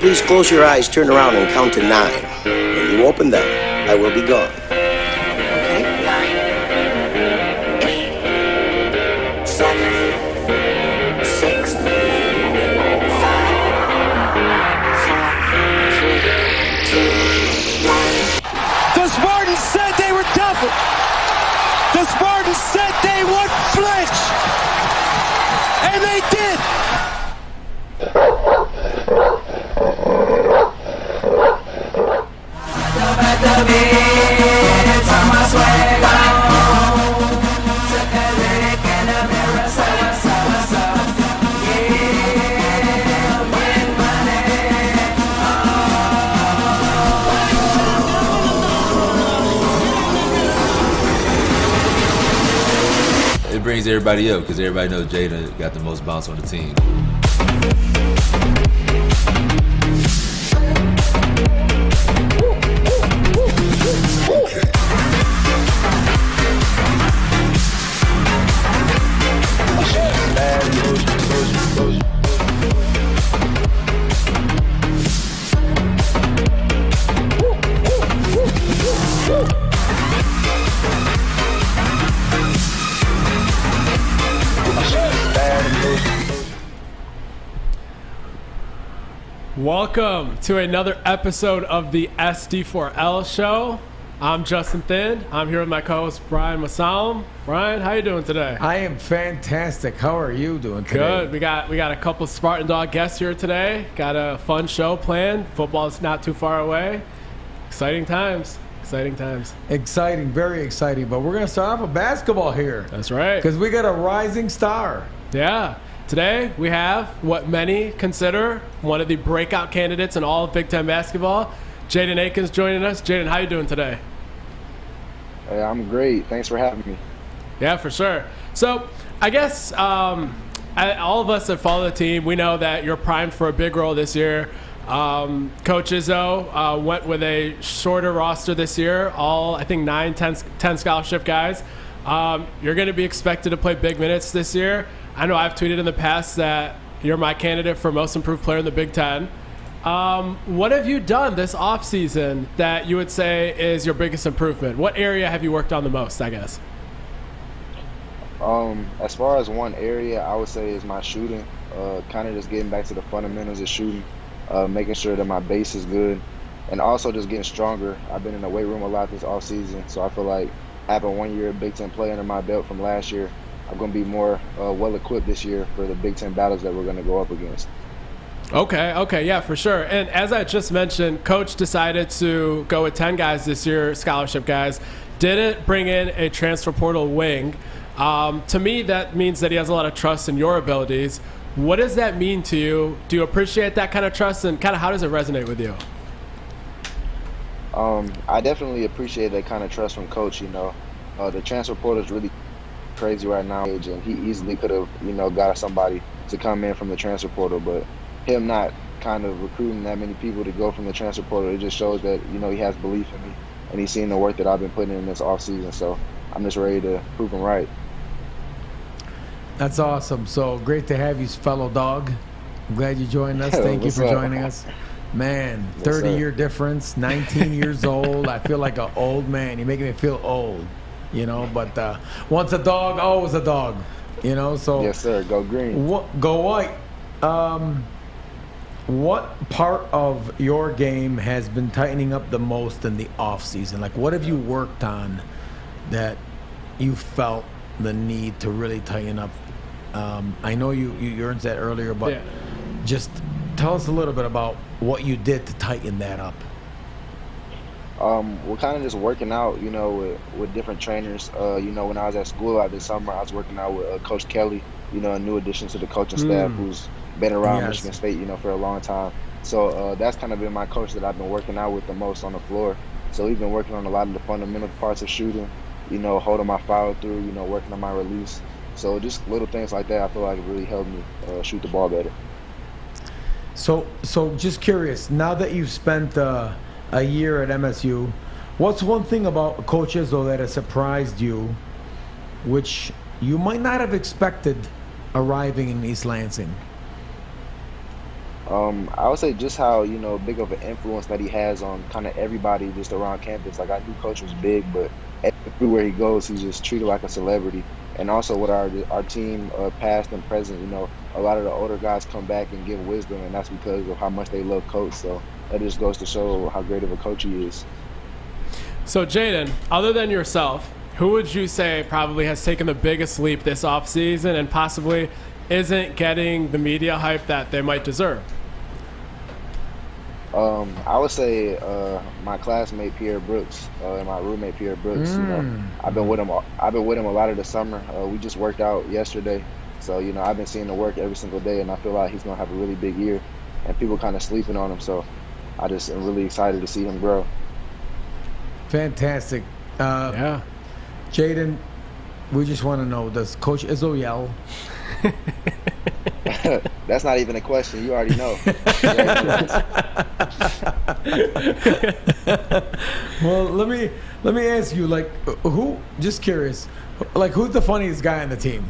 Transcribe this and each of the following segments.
Please close your eyes, turn around, and count to 9. When you open them, I will be gone. Okay, 9, 8, 7, 6, 5, 4, 3, 2, 1. The Spartans said they were tougher. The Spartans said they would flinch. And they did. It brings everybody up because everybody knows Jayden got the most bounce on the team. Welcome to another episode of the SD4L show. I'm Justin Thin. I'm here with my co-host Brian Masalam. Brian, how you doing today? I am fantastic. How are you doing today? Good. We got a couple Spartan Dog guests here today. Got a fun show planned. Football's not too far away. Exciting times. Exciting times. Exciting, very exciting. But we're going to start off with basketball here. That's right. Because we got a rising star. Yeah. Today, we have what many consider one of the breakout candidates in all of Big Ten basketball. Jaden Akins joining us. Jaden, how you doing today? Hey, I'm great. Thanks for having me. Yeah, for sure. So, I guess all of us that follow the team, we know that you're primed for a big role this year. Coach Izzo went with a shorter roster this year, all, I think, 9, 10 scholarship guys. You're going to be expected to play big minutes this year. I know I've tweeted in the past that you're my candidate for most improved player in the Big Ten. What have you done this offseason that you would say is your biggest improvement? What area have you worked on the most, I guess? As far as one area, I would say is my shooting. Kind of just getting back to the fundamentals of shooting, making sure that my base is good, and also just getting stronger. I've been in the weight room a lot this offseason, so I feel like having 1 year Big Ten play under my belt from last year, I'm going to be more well-equipped this year for the Big Ten battles that we're going to go up against. Okay, yeah, for sure. And as I just mentioned, Coach decided to go with 10 guys this year, scholarship guys. Didn't bring in a transfer portal wing. To me, that means that he has a lot of trust in your abilities. What does that mean to you? Do you appreciate that kind of trust, and kind of how does it resonate with you? I definitely appreciate that kind of trust from Coach. You know, the transfer portal is really crazy right now, and he easily could have, got somebody to come in from the transfer portal, but him not kind of recruiting that many people to go from the transfer portal, it just shows that, he has belief in me, and he's seen the work that I've been putting in this offseason, so I'm just ready to prove him right. That's awesome. So great to have you, fellow dog. I'm glad you joined us. Thank you for joining us. Man, 30-year difference, 19 years old. I feel like an old man. You're making me feel old. But once a dog, always a dog, so. Yes, sir. Go green. Go white. What part of your game has been tightening up the most in the off season? Like, what have you worked on that you felt the need to really tighten up? I know you earned that earlier, but yeah. Just tell us a little bit about what you did to tighten that up. We're kind of just working out, with different trainers. When I was at school this summer, I was working out with Coach Kelly, a new addition to the coaching staff who's been around Michigan State, for a long time. So that's kind of been my coach that I've been working out with the most on the floor. So we've been working on a lot of the fundamental parts of shooting, holding my follow through, working on my release. So just little things like that, I feel like it really helped me shoot the ball better. So just curious, now that you've spent a year at MSU, what's one thing about Coach Izzo that has surprised you, which you might not have expected arriving in East Lansing? I would say just how, big of an influence that he has on kind of everybody just around campus. Like, I knew Coach was big, but everywhere he goes, he's just treated like a celebrity. And also with our team, past and present, a lot of the older guys come back and give wisdom, and that's because of how much they love Coach. So that just goes to show how great of a coach he is. So, Jaden, other than yourself, who would you say probably has taken the biggest leap this offseason and possibly isn't getting the media hype that they might deserve? I would say my classmate Pierre Brooks and my roommate Pierre Brooks. I've been with him. I've been with him a lot of the summer. We just worked out yesterday, so I've been seeing the work every single day, and I feel like he's gonna have a really big year. And people kind of sleeping on him, so I just am really excited to see him grow. Fantastic. Yeah. Jaden, we just want to know, does Coach Izzo yell? That's not even a question. You already know. Well, let me ask you, like, who? Just curious, like, who's the funniest guy on the team?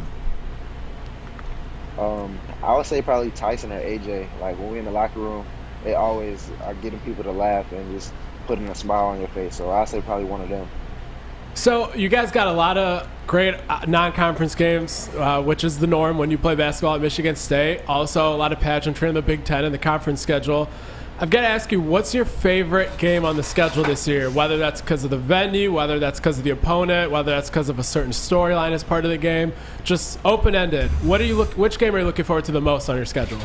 I would say probably Tyson or AJ. Like, when we're in the locker room, they always are getting people to laugh and just putting a smile on your face. So I'd say probably one of them. So you guys got a lot of great non-conference games, which is the norm when you play basketball at Michigan State. Also, a lot of pageantry in the Big Ten and the conference schedule. I've got to ask you, what's your favorite game on the schedule this year? Whether that's because of the venue, whether that's because of the opponent, whether that's because of a certain storyline as part of the game. Just open-ended. Which game are you looking forward to the most on your schedule?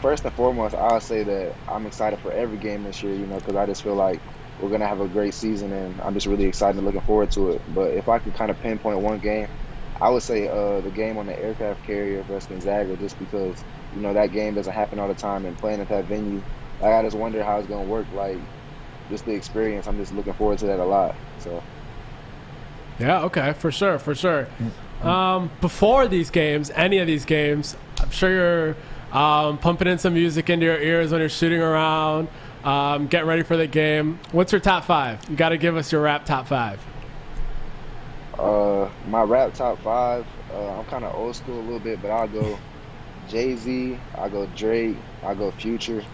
First and foremost, I would say that I'm excited for every game this year, because I just feel like we're going to have a great season, and I'm just really excited and looking forward to it. But if I could kind of pinpoint one game, I would say the game on the aircraft carrier versus Gonzaga, just because, that game doesn't happen all the time, and playing at that venue, I just wonder how it's going to work, like, just the experience. I'm just looking forward to that a lot. So. Yeah, okay, for sure. Before these games, any of these games, I'm sure you're pumping in some music into your ears when you're shooting around, getting ready for the game. What's your top 5? You got to give us your rap top 5. My rap top 5, I'm kind of old school a little bit, but I'll go Jay-Z, I'll go Drake, I'll go Future,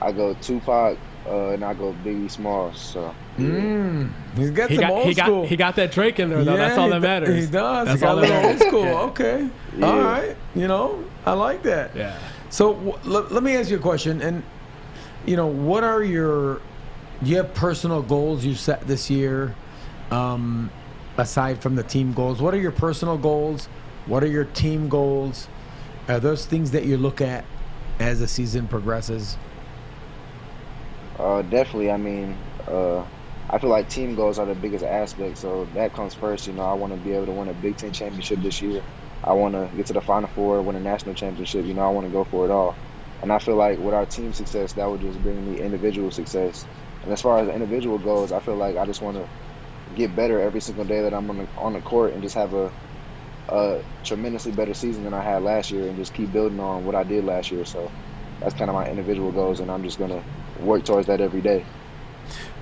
I'll go Tupac, and I'll go Biggie Smalls. So He's got some old school. He got that Drake in there, though. That's all that matters. He does. That's he got all a that little old matters. school. Yeah. Okay. Yeah. All right. I like that. Yeah. So let me ask you a question. And, what are do you have personal goals you set this year, aside from the team goals? What are your personal goals? What are your team goals? Are those things that you look at as the season progresses? Definitely. I mean, I feel like team goals are the biggest aspect, so that comes first. I want to be able to win a Big Ten championship this year. I want to get to the Final Four, win a national championship. I want to go for it all. And I feel like with our team success, that would just bring me individual success. And as far as individual goals, I feel like I just want to get better every single day that I'm on the court and just have a tremendously better season than I had last year, and just keep building on what I did last year. So that's kind of my individual goals, and I'm just going to work towards that every day.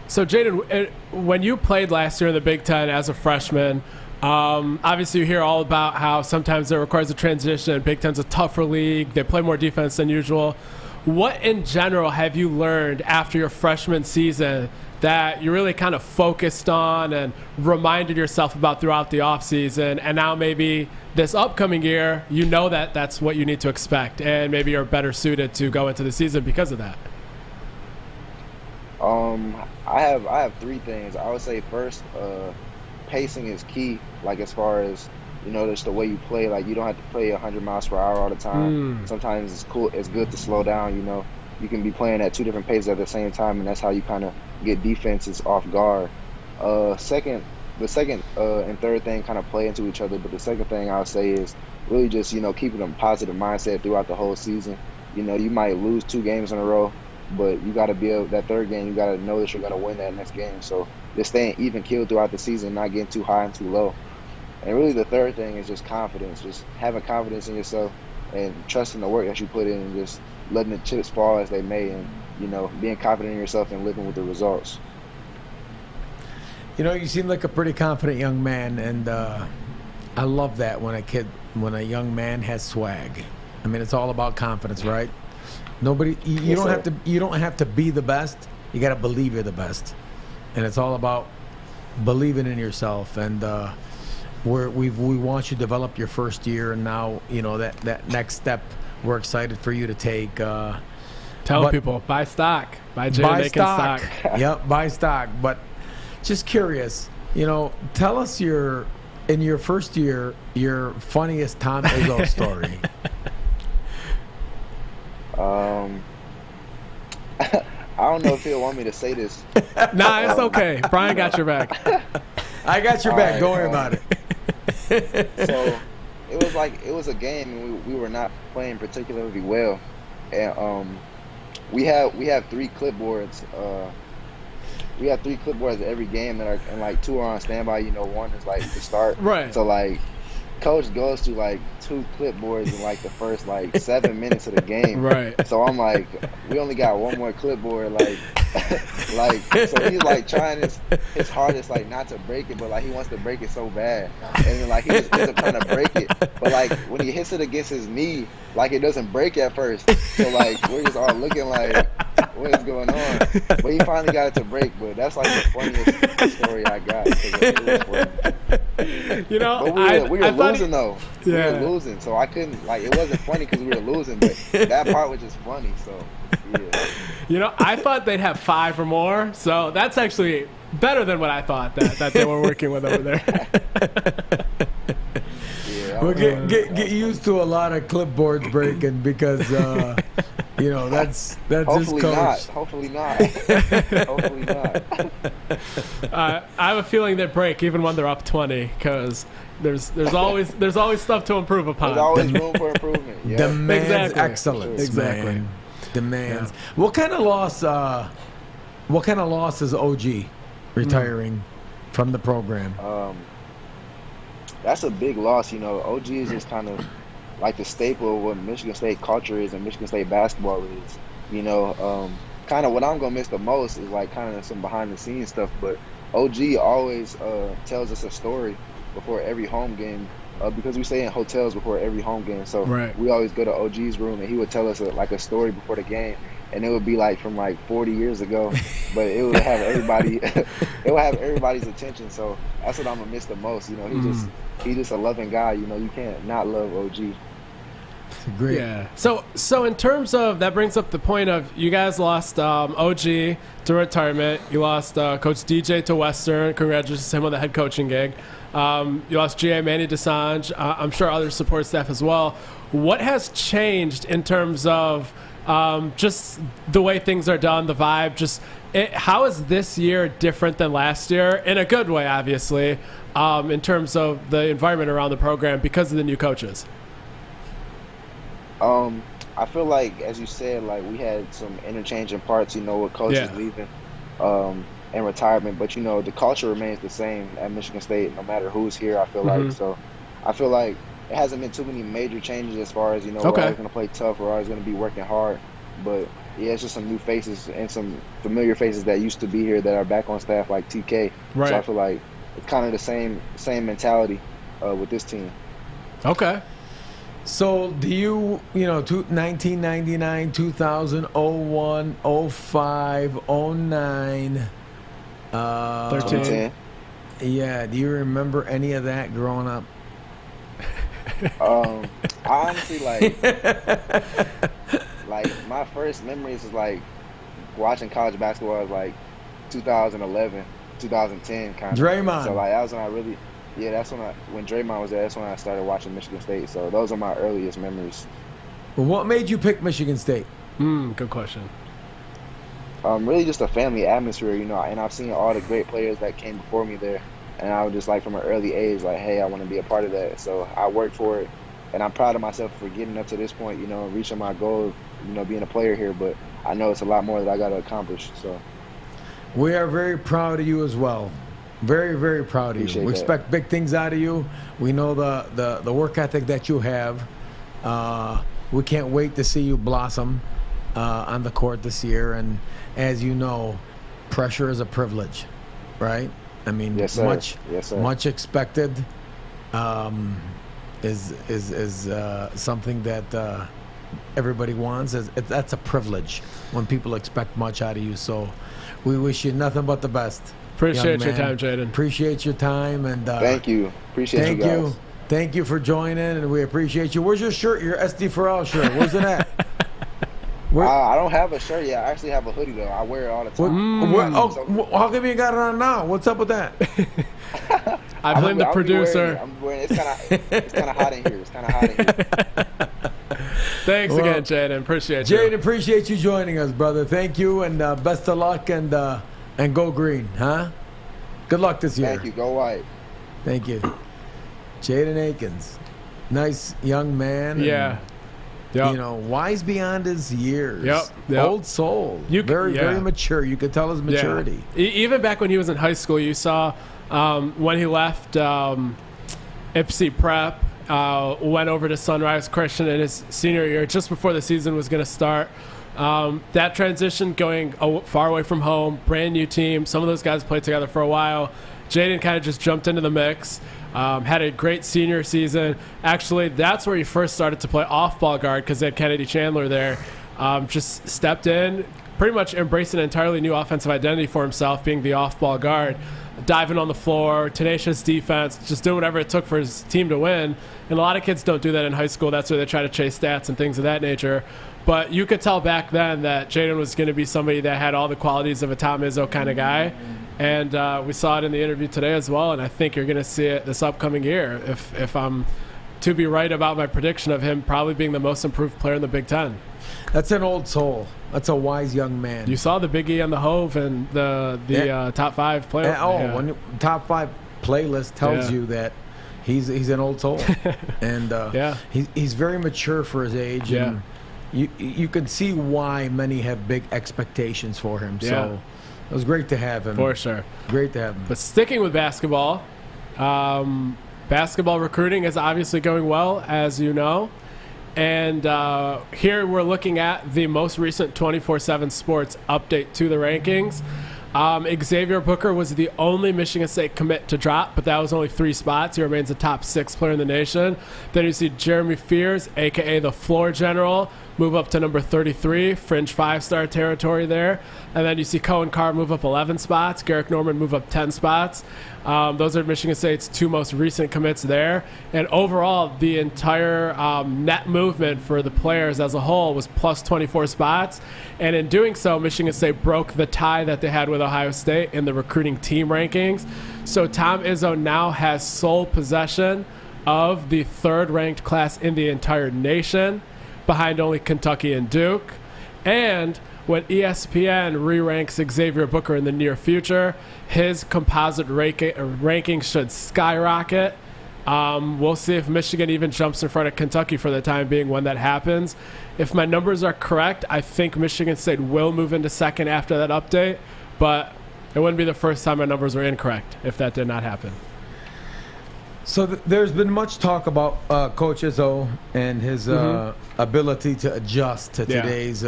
So, Jaden, when you played last year in the Big Ten as a freshman, obviously you hear all about how sometimes it requires a transition. Big Ten's a tougher league. They play more defense than usual. What in general have you learned after your freshman season that you really kind of focused on and reminded yourself about throughout the offseason, and now maybe this upcoming year, that that's what you need to expect, and maybe you're better suited to go into the season because of that? I have 3 things. I would say first, pacing is key. Like, as far as just the way you play. Like, you don't have to play 100 miles per hour all the time. Sometimes it's good to slow down. You can be playing at 2 different paces at the same time, and that's how you kind of get defenses off guard. The second and third thing kind of play into each other, but the second thing I'll say is really just keeping a positive mindset throughout the whole season. You might lose 2 games in a row, but you got to be able, that third game, you got to know that you're going to win that next game. So just staying even keeled throughout the season, not getting too high and too low. And really the third thing is just confidence, just having confidence in yourself and trusting the work that you put in, and just letting the chips fall as they may, and being confident in yourself and living with the results. You seem like a pretty confident young man, and I love that when a young man has swag. I mean, it's all about confidence, right? Nobody, you Yes, don't sir. have to. You don't have to be the best. You got to believe you're the best, and it's all about believing in yourself. And we want you to develop your first year, and now that next step. We're excited for you to take. Tell people, buy stock. Buy Jaden Buy Akins stock. stock. Yep, buy stock. But just curious, tell us in your first year, your funniest Tom Izzo story. I don't know if he'll want me to say this. Nah, it's okay. Brian got your back. I got your back. All right, Don't worry about it. So it was a game, and we were not playing particularly well, and we have 3 clipboards. We have 3 clipboards at every game that are, and like 2 are on standby. One is like to start. Right. So like, coach goes through like 2 clipboards in like the first like 7 minutes of the game. Right. So I'm like, we only got 1 more clipboard. Like, so he's like trying his hardest like not to break it, but like he wants to break it so bad, and then like he just ends up trying to break it, but like when he hits it against his knee, like it doesn't break at first. So like we're just all looking like, what is going on? But he finally got it to break. But that's like the funniest story I got. It was funny. But we were losing though. Yeah. We were losing, so I couldn't like. It wasn't funny because we were losing, but that part was just funny. So yeah. I thought they'd have 5 or more, so that's actually better than what I thought that they were working with over there. Yeah. Well, get used to a lot of clipboards breaking because that's Hopefully just not. coach. Hopefully not. Hopefully not. I have a feeling they break even when they're up 20 because there's always stuff to improve upon. There's always room for improvement. Yeah. Demands Exactly. excellence. Exactly. Man. Demands. What kind of loss? What kind of loss is OG retiring from the program? That's a big loss. OG is just kind of like the staple of what Michigan State culture is and Michigan State basketball is. Kind of what I'm gonna miss the most is like kind of some behind the scenes stuff. But OG always tells us a story before every home game. Because we stay in hotels before every home game, so Right. we always go to OG's room, and he would tell us a story before the game, and it would be like from like 40 years ago, but it would have everybody, it would have everybody's attention. So that's what I'm gonna miss the most. He's just a loving guy. You can't not love OG. Great. Yeah. So in terms of that brings up the point of you guys lost OG to retirement. You lost Coach DJ to Western. Congratulations to him on the head coaching gig. You lost GA Manny DeSange. I'm sure other support staff as well. What has changed in terms of just the way things are done, the vibe? How is this year different than last year? In a good way, obviously, in terms of the environment around the program because of the new coaches. I feel like, as you said, like we had some interchanging parts, with coaches leaving and retirement, but the culture remains the same at Michigan State no matter who's here. I feel like so. I feel like it hasn't been too many major changes as far as we're always going to play tough, we're always going to be working hard, but yeah, it's just some new faces and some familiar faces that used to be here that are back on staff like TK. Right. So I feel like it's kind of the same mentality with this team. Okay. So do you, 1999, 2000, 01, 05, 09, 13. Yeah, do you remember any of that growing up? I honestly like my first memories is like watching college basketball was like 2011, 2010 kind of. Draymond. So like that was when I really, that's when Draymond was there. That's when I started watching Michigan State. So those are my earliest memories. What made you pick Michigan State? Good question. Really just a family atmosphere, and I've seen all the great players that came before me there, and I was just like from an early age, like, hey, I want to be a part of that. So I worked for it, and I'm proud of myself for getting up to this point, reaching my goal of, being a player here. But I know it's a lot more that I got to accomplish. So we are very proud of you as well. Very, very proud of you. We expect big things out of you. We know the work ethic that you have. We can't wait to see you blossom on the court this year. And as you know, pressure is a privilege, right? I mean, yes, sir. much expected. is something that everybody wants. That's a privilege when people expect much out of you. So we wish you nothing but the best. Appreciate your time, Jaden. Appreciate your time. And thank you. Appreciate you guys. Thank you for joining, and we appreciate you. Where's your shirt, your SD4L shirt? Where's it at? I don't have a shirt yet. I actually have a hoodie, though. I wear it all the time. How come you got it on now? What's up with that? I blame the producer. It's kind of hot in here. It's kind of hot in here. Thanks again, Jaden. Appreciate you. Jaden, appreciate you joining us, brother. Thank you, and best of luck, and go green, huh? Good luck this year. Thank you. Go white. Thank you. Jaden Akins, nice young man. Yeah. Yep. You know, wise beyond his years. Yep. Old soul. Very mature. You could tell his maturity. Yeah. Even back when he was in high school, you saw when he left Ipsy Prep, went over to Sunrise Christian in his senior year, just before the season was going to start. That transition, going far away from home, brand new team. Some of those guys played together for a while. Jaden kind of just jumped into the mix. Had a great senior season. Actually, that's where he first started to play off-ball guard because they had Kennedy Chandler there. Just stepped in, pretty much embraced an entirely new offensive identity for himself, being the off-ball guard, diving on the floor, tenacious defense, just doing whatever it took for his team to win. And a lot of kids don't do that in high school. That's where they try to chase stats and things of that nature. But you could tell back then that Jaden was going to be somebody that had all the qualities of a Tom Izzo kind of guy. And we saw it in the interview today as well, and I think you're going to see it this upcoming year if I'm to be right about my prediction of him probably being the most improved player in the Big Ten. That's an old soul. That's a wise young man. You saw the Big E and the Hove and the top 5 players. When top 5 playlist tells you that he's an old soul. And he's very mature for his age. Yeah. And you can see why many have big expectations for him. Yeah. So it was great to have him. For sure. Great to have him. But sticking with basketball, basketball recruiting is obviously going well, as you know. And here we're looking at the most recent 24/7 Sports update to the rankings. Xavier Booker was the only Michigan State commit to drop, but that was only 3 spots. He remains a top 6 player in the nation. Then you see Jeremy Fears, a.k.a. the floor general, move up to number 33, fringe 5-star territory there. And then you see Cohen Carr move up 11 spots, Garrick Norman move up 10 spots. Those are Michigan State's 2 most recent commits there. And overall, the entire net movement for the players as a whole was plus 24 spots. And in doing so, Michigan State broke the tie that they had with Ohio State in the recruiting team rankings. So Tom Izzo now has sole possession of the 3rd-ranked class in the entire nation, behind only Kentucky and Duke. And when ESPN re-ranks Xavier Booker in the near future, his composite ranking should skyrocket. We'll see if Michigan even jumps in front of Kentucky for the time being when that happens. If my numbers are correct, I think Michigan State will move into 2nd after that update, but it wouldn't be the first time my numbers were incorrect if that did not happen. So there's been much talk about Coach Izzo and his ability to adjust to today's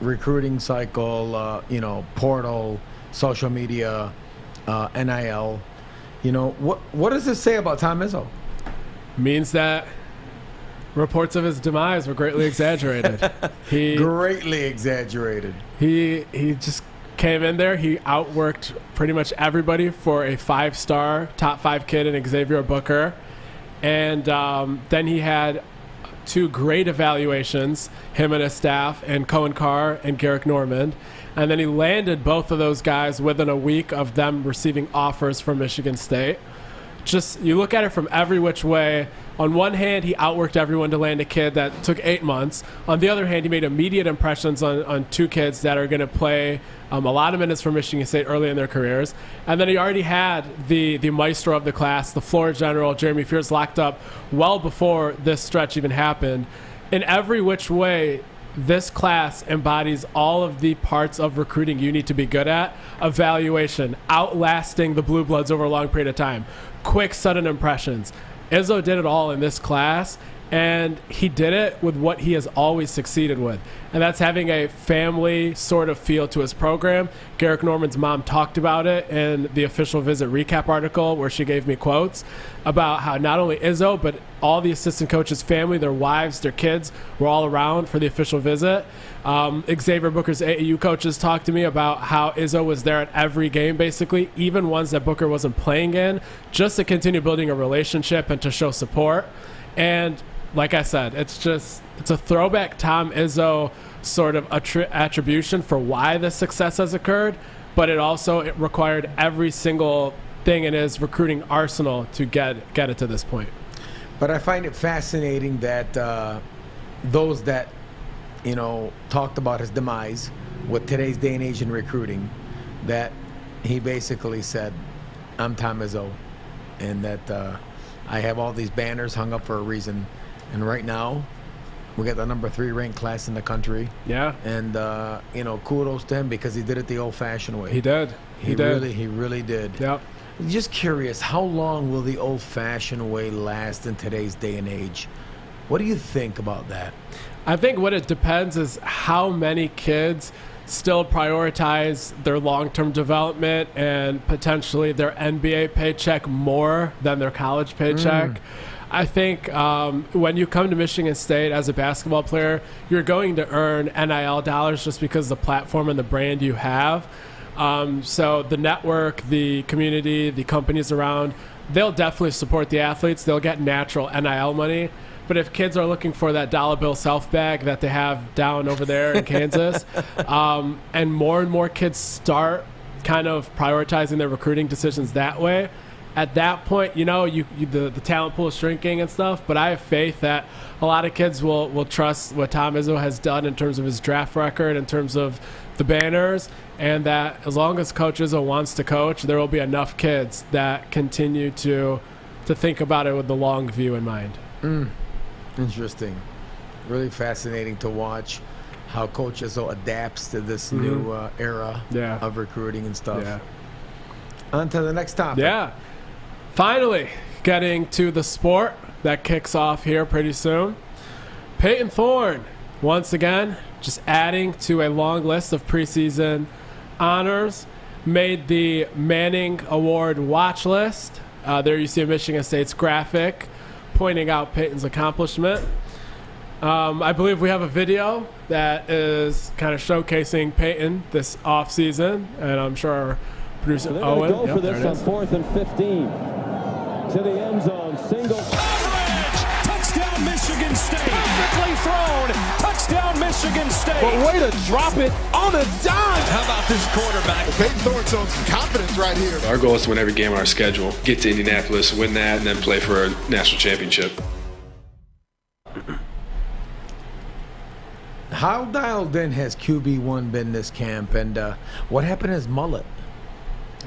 recruiting cycle, portal, social media, NIL. What does this say about Tom Izzo? Means that reports of his demise were greatly exaggerated. Greatly exaggerated. He just came in there. He outworked pretty much everybody for a 5-star, top 5 kid in Xavier Booker. And then he had 2 great evaluations, him and his staff, and Cohen Carr and Garrick Norman. And then he landed both of those guys within a week of them receiving offers from Michigan State. Just, you look at it from every which way. On one hand, he outworked everyone to land a kid that took 8 months. On the other hand, he made immediate impressions on 2 kids that are going to play a lot of minutes for Michigan State early in their careers. And then he already had the maestro of the class, the floor general, Jeremy Fears, locked up well before this stretch even happened. In every which way, this class embodies all of the parts of recruiting you need to be good at. Evaluation, outlasting the blue bloods over a long period of time, quick, sudden impressions. Izzo did it all in this class, And he did it with what he has always succeeded with, and that's having a family sort of feel to his program. Garrick Norman's mom talked about it in the official visit recap article, where she gave me quotes about how not only Izzo, but all the assistant coaches' family, their wives, their kids, were all around for the official visit. Xavier Booker's AAU coaches talked to me about how Izzo was there at every game, basically, even ones that Booker wasn't playing in, just to continue building a relationship and to show support. And like I said, it's a throwback Tom Izzo sort of attribution for why the success has occurred, but it required every single thing in his recruiting arsenal to get it to this point. But I find it fascinating that those that, talked about his demise with today's day and age in recruiting, that he basically said, I'm Tom Izzo, and that I have all these banners hung up for a reason. And right now, we got the number 3 ranked class in the country. Yeah. And, kudos to him because he did it the old-fashioned way. He did. He really did. Yep. Just curious, how long will the old-fashioned way last in today's day and age? What do you think about that? I think what it depends is how many kids still prioritize their long-term development and potentially their NBA paycheck more than their college paycheck. I think when you come to Michigan State as a basketball player, you're going to earn NIL dollars just because of the platform and the brand you have. So the network, the community, the companies around, they'll definitely support the athletes. They'll get natural NIL money. But if kids are looking for that dollar bill self bag that they have down over there in Kansas, and more kids start kind of prioritizing their recruiting decisions that way, at that point, the talent pool is shrinking and stuff, but I have faith that a lot of kids will trust what Tom Izzo has done in terms of his draft record, in terms of the banners, and that as long as Coach Izzo wants to coach, there will be enough kids that continue to think about it with the long view in mind. Interesting. Really fascinating to watch how Coach Izzo adapts to this new era of recruiting and stuff. Yeah. On to the next topic. Yeah. Finally, getting to the sport that kicks off here pretty soon. Peyton Thorne, once again, just adding to a long list of preseason honors, made the Manning Award watch list. There you see a Michigan State's graphic pointing out Peyton's accomplishment. I believe we have a video that is kind of showcasing Peyton this offseason, and I'm sure our producer Owen. Go for this on 4th and 15. To the end zone, single. Coverage! Touchdown, Michigan State! Perfectly thrown! Touchdown, Michigan State! But way to drop it on a dime! How about this quarterback? Peyton Thorne showing some confidence right here. Our goal is to win every game on our schedule, get to Indianapolis, win that, and then play for a national championship. How dialed in has QB1 been this camp, and what happened to his mullet?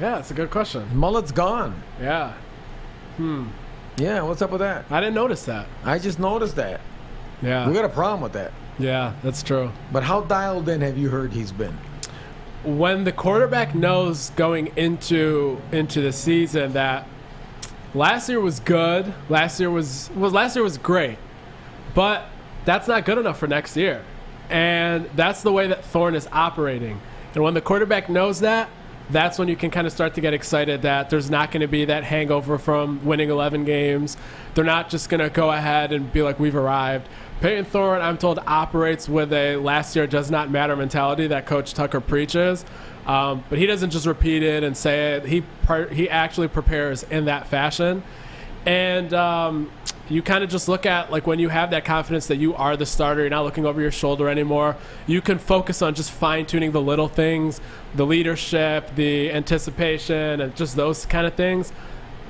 Yeah, that's a good question. Mullet's gone. Yeah. Yeah, what's up with that? I didn't notice that. I just noticed that. Yeah. We got a problem with that. Yeah, that's true. But how dialed in have you heard he's been? When the quarterback knows going into the season that last year was good, last year was great, but that's not good enough for next year. And that's the way that Thorne is operating. And when the quarterback knows that, that's when you can kind of start to get excited that there's not going to be that hangover from winning 11 games. They're not just going to go ahead and be like, we've arrived. Peyton Thorne, I'm told, operates with a last year does not matter mentality that Coach Tucker preaches. But he doesn't just repeat it and say it. He actually prepares in that fashion. And you kind of just look at, like, when you have that confidence that you are the starter, you're not looking over your shoulder anymore, you can focus on just fine-tuning the little things, the leadership, the anticipation, and just those kind of things.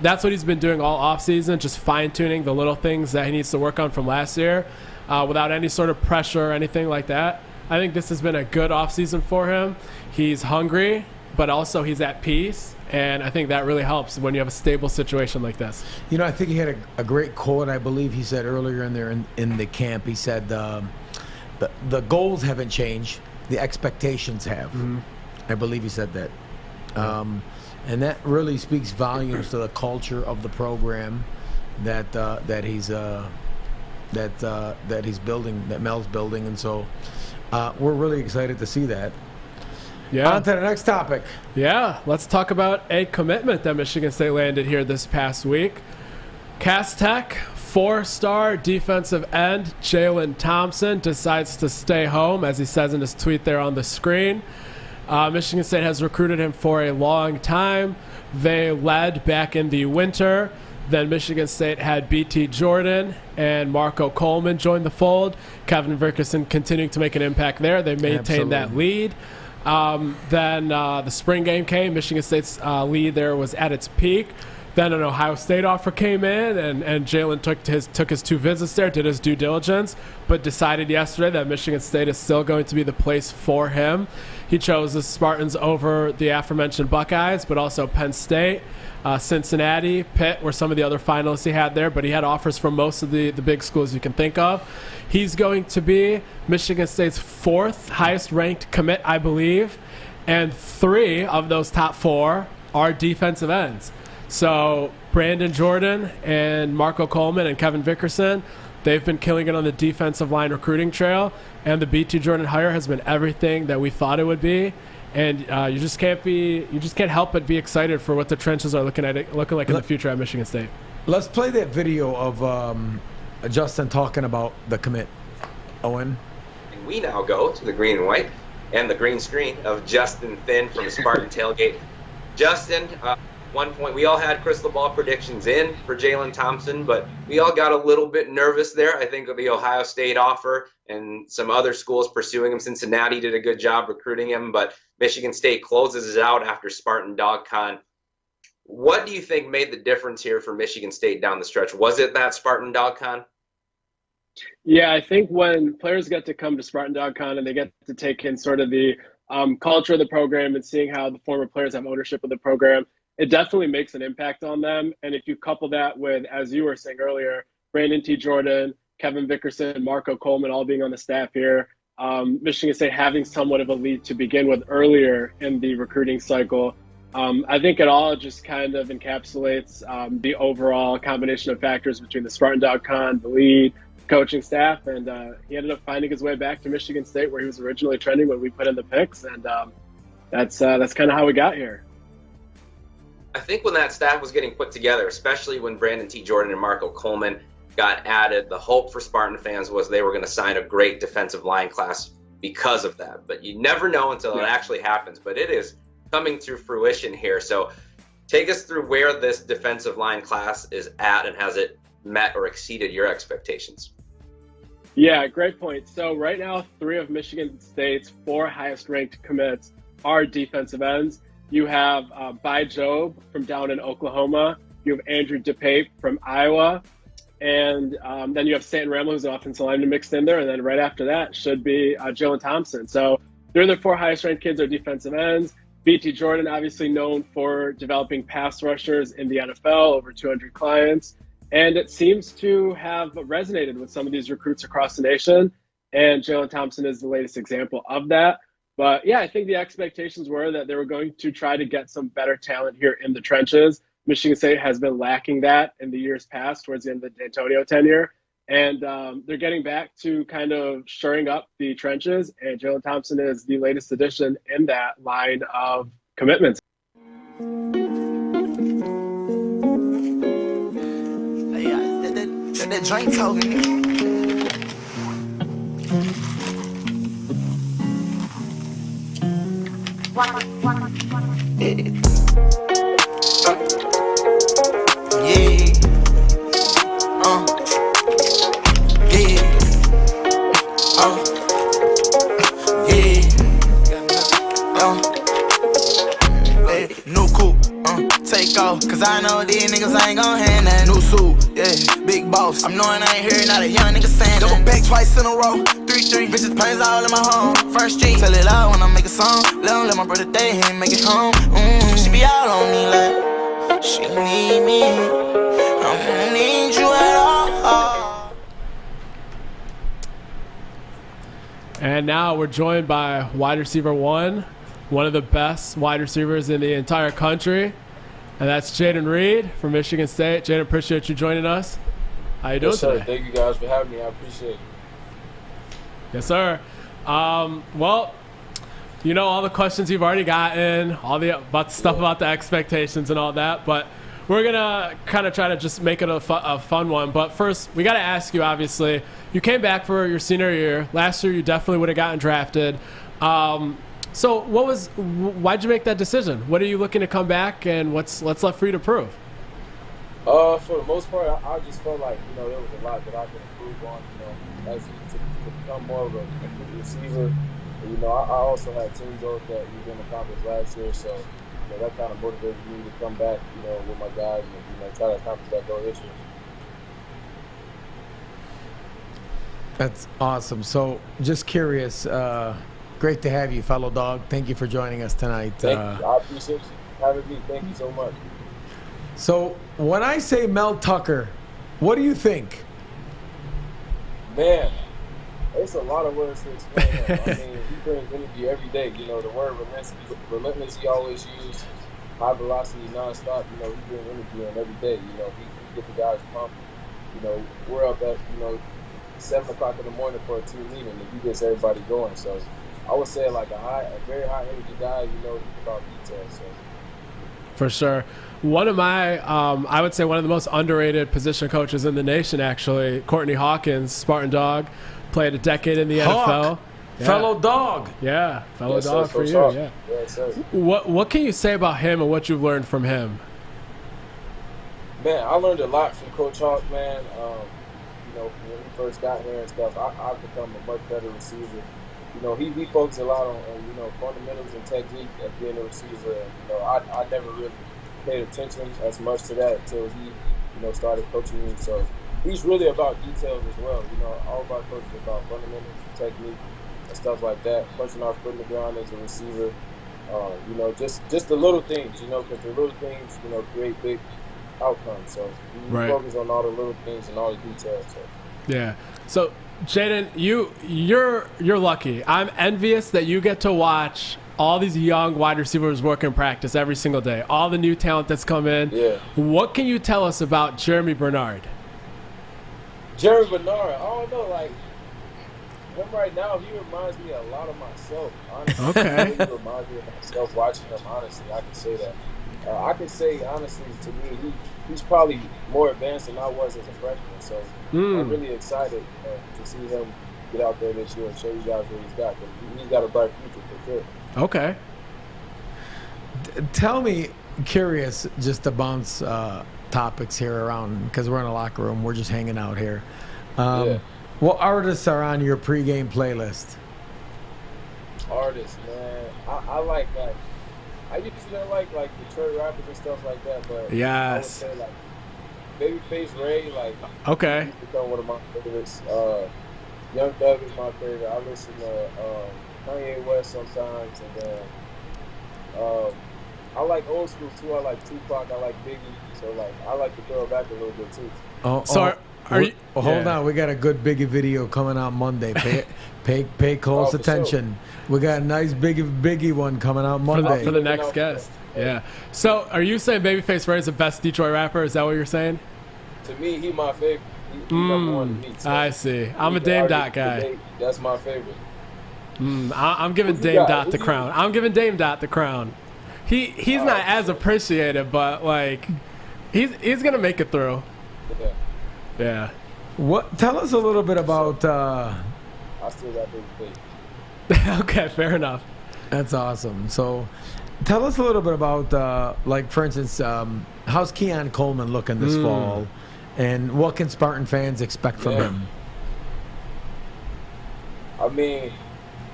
That's what he's been doing all offseason, just fine-tuning the little things that he needs to work on from last year without any sort of pressure or anything like that. I think this has been a good offseason for him. He's hungry, but also he's at peace. And I think that really helps when you have a stable situation like this. You know, I think he had a great quote. I believe he said earlier in the camp, he said, the goals haven't changed. The expectations have. Mm-hmm. I believe he said that. And that really speaks volumes to the culture of the program that he's that he's building, that Mel's building, and so we're really excited to see that. Yeah. On to the next topic. Yeah, let's talk about a commitment that Michigan State landed here this past week. Cass Tech 4-star defensive end Jayden Thompson decides to stay home, as he says in his tweet there on the screen. Michigan State has recruited him for a long time. They led back in the winter. Then Michigan State had BT Jordan and Marco Coleman join the fold. Kevin Vickerson continuing to make an impact there. They maintained that lead. Then the spring game came. Michigan State's lead there was at its peak. Then an Ohio State offer came in, and Jayden took his 2 visits there, did his due diligence, but decided yesterday that Michigan State is still going to be the place for him. He chose the Spartans over the aforementioned Buckeyes, but also Penn State, Cincinnati, Pitt were some of the other finalists he had there, but he had offers from most of the big schools you can think of. He's going to be Michigan State's 4th highest-ranked commit, I believe, and 3 of those top 4 are defensive ends. So Brandon Jordan and Marco Coleman and Kevin Vickerson, they've been killing it on the defensive line recruiting trail, and the BT Jordan hire has been everything that we thought it would be. And you just can't help but be excited for what the trenches are looking like in the future at Michigan State. Let's play that video of Justin talking about the commit. Owen. And we now go to the green and white and the green screen of Justin Finn from Spartan Tailgate. Justin, one point we all had crystal ball predictions in for Jayden Thompson, but we all got a little bit nervous there. I think of the Ohio State offer and some other schools pursuing him. Cincinnati did a good job recruiting him, but Michigan State closes it out after Spartan DogCon. What do you think made the difference here for Michigan State down the stretch? Was it that Spartan DogCon? Yeah, I think when players get to come to Spartan DogCon and they get to take in sort of the culture of the program and seeing how the former players have ownership of the program, it definitely makes an impact on them. And if you couple that with, as you were saying earlier, Brandon T. Jordan, Kevin Vickerson, Marco Coleman all being on the staff here, Michigan State having somewhat of a lead to begin with earlier in the recruiting cycle, I think it all just kind of encapsulates the overall combination of factors between the Spartan DogCon, the lead, coaching staff, and he ended up finding his way back to Michigan State where he was originally trending when we put in the picks, and that's kind of how we got here. I think when that staff was getting put together, especially when Brandon T. Jordan and Marco Coleman got added, the hope for Spartan fans was they were going to sign a great defensive line class because of that. But you never know until it actually happens. But it is coming to fruition here. So take us through where this defensive line class is at, and has it met or exceeded your expectations? Yeah, great point. So right now, 3 of Michigan State's 4 highest ranked commits are defensive ends. You have Bai Jobe from down in Oklahoma. You have Andrew DePape from Iowa. And then you have Stanton Ramel, who's an offensive lineman, mixed in there. And then right after that should be Jayden Thompson. So they're the 4 highest ranked kids are defensive ends. BT Jordan, obviously known for developing pass rushers in the NFL, over 200 clients. And it seems to have resonated with some of these recruits across the nation. And Jayden Thompson is the latest example of that. But yeah, I think the expectations were that they were going to try to get some better talent here in the trenches. Michigan State has been lacking that in the years past towards the end of the D'Antonio tenure. And they're getting back to kind of shoring up the trenches. And Jayden Thompson is the latest addition in that line of commitments. That drink talking. New coupe, take off, cause I know these niggas ain't gon' hand that new suit, yeah, big boss. I'm knowing I ain't hearing not a young nigga saying double back twice in a row, 3-3, bitches planes all in my home. First street, tell it loud when I make a song. Let my brother day and make it home. She be all on me like she need me. I don't need you at all. And now we're joined by wide receiver 1, one of the best wide receivers in the entire country, and that's Jayden Reed from Michigan State. Jayden, appreciate you joining us. How you doing Yes, sir. today? Thank you guys for having me. I appreciate it. Yes, sir. Well, you know all the questions you've already gotten, about the stuff about the expectations and all that, but we're going to kind of try to just make it a fun one. But first, we got to ask you, obviously, you came back for your senior year. Last year, you definitely would have gotten drafted. So why'd you make that decision? What are you looking to come back, and what's left for you to prove? For the most part, I just felt like, there was a lot that I could improve on, as to become more of a complete receiver. I also had team goals that we didn't accomplish last year, so that kind of motivated me to come back, with my guys and try to accomplish that goal this year. That's awesome. So, just curious, great to have you, fellow dog. Thank you for joining us tonight. Thank you. I appreciate you having me. Thank you so much. So, when I say Mel Tucker, what do you think? Man, it's a lot of words to explain him. I mean, he brings energy every day. The word relentless he always uses, high velocity, nonstop. He brings energy in every day. He get the guys pumped. We're up at 7 o'clock in the morning for a team meeting, and he gets everybody going. So I would say like a very high energy guy. He's about details. So. For sure. One of my, I would say one of the most underrated position coaches in the nation, actually, Courtney Hawkins, Spartan Dog, played a decade in the NFL. Yeah. Fellow dog. Yeah, fellow yes, dog sir, for you. Hawk. Yeah. Yes, sir. What can you say about him and what you've learned from him? Man, I learned a lot from Coach Hawk, man. When he first got here and stuff, I've become a much better receiver. He focused a lot on fundamentals and technique of being a receiver. And, I never really paid attention as much to that until he, started coaching me. So he's really about details as well. All of our coaches are about fundamentals, technique, and stuff like that. Punching our foot in the ground as a receiver. Just the little things, because the little things, create big outcomes. So we focus on all the little things and all the details. So. Yeah. So Jaden, you're lucky. I'm envious that you get to watch all these young wide receivers work in practice every single day. All the new talent that's come in. Yeah. What can you tell us about Jeremy Bernard? Jeremy Bernard, I don't know, like him right now, he reminds me a lot of myself. Honestly, okay. He reminds me of myself watching him. Honestly, I can say that. I can say honestly, to me, he's probably more advanced than I was as a freshman. So I'm really excited to see him get out there this year and show you guys what he's got. He's got a bright future for sure. Okay. Tell me, curious, just to bounce topics here around, because we're in a locker room, we're just hanging out here. What artists are on your pregame playlist? Artists, man. I like that. I used to like Detroit rappers and stuff like that, but I would say like Babyface Ray, okay, he's become one of my favorites. Young Thug is my favorite. I listen to Kanye West sometimes, and then I like old school too. I like Tupac. I like Biggie. So I like to throw it back a little bit too. Hold on, we got a good Biggie video coming out Monday. Pay close attention. Sure. We got a nice Biggie one coming out Monday for the next guest. Yeah. So, are you saying Babyface Ray is the best Detroit rapper? Is that what you're saying? To me, he's my favorite. He's number one to me. So I see. I'm a Dame Dot guy. That's my favorite. I'm giving Dame Dot the crown. I'm giving Dame Dot the crown. He's not as appreciated, but he's gonna make it through. Yeah. Tell us a little bit about. I still got big faith. Okay, fair enough. That's awesome. So, tell us a little bit about, for instance, how's Keon Coleman looking this fall, and what can Spartan fans expect from him? I mean,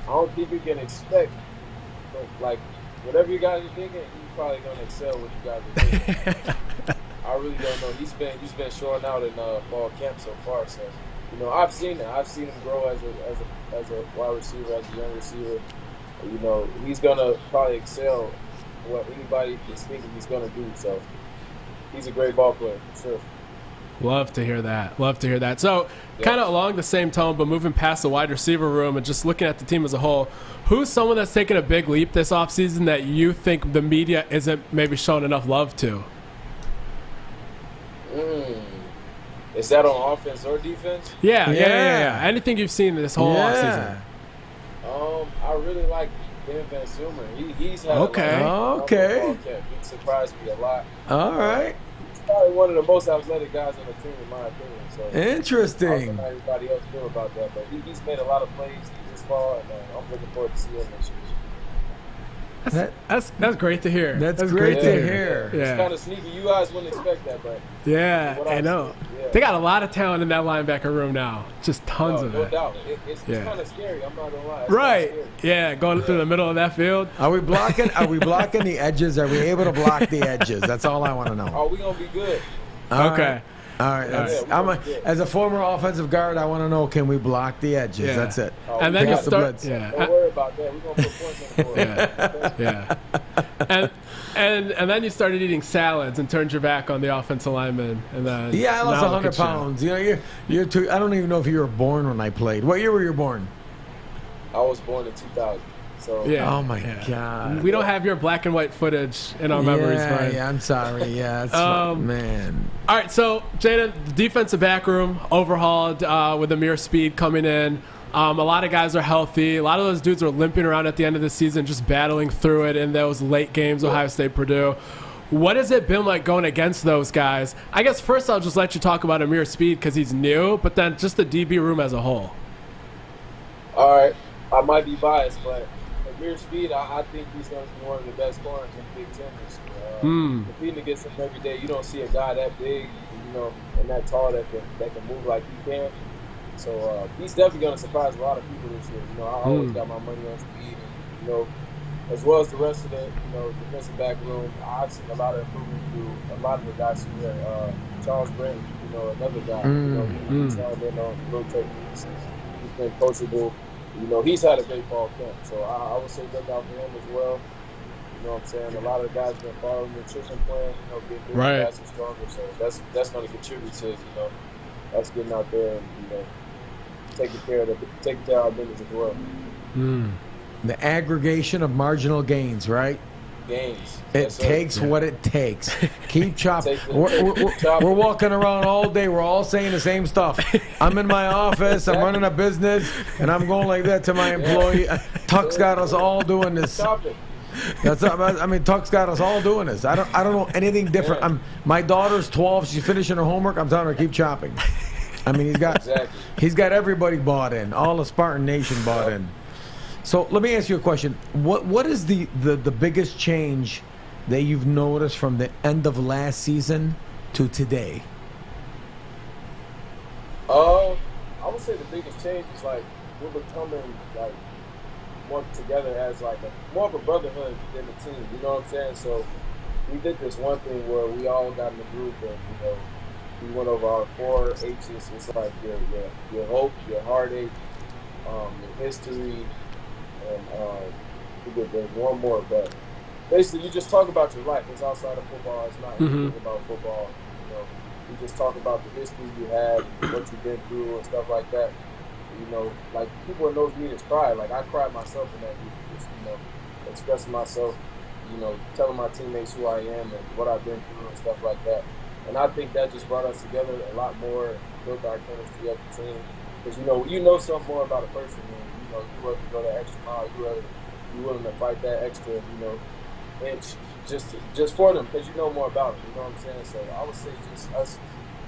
I don't think you can expect, whatever you guys are thinking, he's probably gonna excel what you guys are thinking. I really don't know. He's been showing out in fall camp so far. So, I've seen it. I've seen him grow as a wide receiver, as a young receiver. He's gonna probably excel what anybody is thinking he's gonna do. So, he's a great ball player for sure. Love to hear that. So, kind of along the same tone, but moving past the wide receiver room and just looking at the team as a whole, who's someone that's taken a big leap this offseason that you think the media isn't maybe showing enough love to? Is that on offense or defense? Yeah. Anything you've seen this whole offseason? I really like Ben Van Sumer. He's had Okay. He surprised me a lot. All right. He's probably one of the most athletic guys on the team, in my opinion. So Interesting. I don't know how everybody else feel about that, but he's made a lot of plays this fall, and I'm looking forward to seeing him this year. That's great to hear. That's great to hear. It's kind of sneaky. You guys wouldn't expect that, but I know. They got a lot of talent in that linebacker room now. Just tons of it. No doubt. It's kind of scary. I'm not gonna lie. It's right. Yeah, going through the middle of that field. Are we blocking the edges? Are we able to block the edges? That's all I want to know. Are we gonna be good? Okay. All right. As a former offensive guard, I want to know, can we block the edges? Yeah. That's it. And then you start. Don't worry about that. We're gonna put points on the board. And then you started eating salads and turned your back on the offensive lineman. And then I lost 100 pounds. You know, you're too. I don't even know if you were born when I played. What year were you born? I was born in 2000. So oh my God. We don't have your black and white footage in our memories, Brian. Yeah, I'm sorry. Yeah, man. All right, so Jaden, the defensive back room overhauled with Amir Speed coming in. A lot of guys are healthy. A lot of those dudes are limping around at the end of the season, just battling through it in those late games, Ohio State, Purdue. What has it been like going against those guys? I guess first I'll just let you talk about Amir Speed because he's new, but then just the DB room as a whole. All right, I might be biased, but Amir Speed, I think he's going to be one of the best corners in Big Ten this year. Competing against him every day, you don't see a guy that big, and that tall that can move like he can. So he's definitely going to surprise a lot of people this year. I always got my money on Speed, and as well as the rest of the defensive back room. I've seen a lot of improvement through a lot of the guys who are Charles Brent, another guy. He's had been on little techniques. He's been coachable. He's had a great fall camp, so I would say look out for him as well. You know what I'm saying? A lot of the guys have been following the nutrition plan, getting bigger, faster, stronger. So that's going to contribute to us getting out there and taking care of our business as well. The aggregation of marginal gains, right? Gains. It takes what it takes. Keep chopping. We're walking around all day. We're all saying the same stuff. I'm in my office. I'm running a business, and I'm going like that to my employee. Tuck's got us all doing this. Tuck's got us all doing this. I don't know anything different. My daughter's 12. She's finishing her homework. I'm telling her keep chopping. He's got everybody bought in. All the Spartan Nation bought in. So let me ask you a question. What is the biggest change that you've noticed from the end of last season to today? I would say the biggest change is we're becoming more together as more of a brotherhood than a team. You know what I'm saying? So we did this one thing where we all got in a group and we went over our 4 H's. It's like your hope, your heartache, your history. And there's one more, but basically you just talk about your life. It's outside of football. It's not anything about football. You just talk about the history you had, what you've been through, and stuff like that. People in those meetings cry. I cried myself in that meeting, just expressing myself, telling my teammates who I am and what I've been through and stuff like that. And I think that just brought us together a lot more, and built our chemistry of the team. Because you know something more about a person. You willing to go that extra mile. You willing to fight that extra, inch just for them because you know more about them. You know what I'm saying? So I would say just us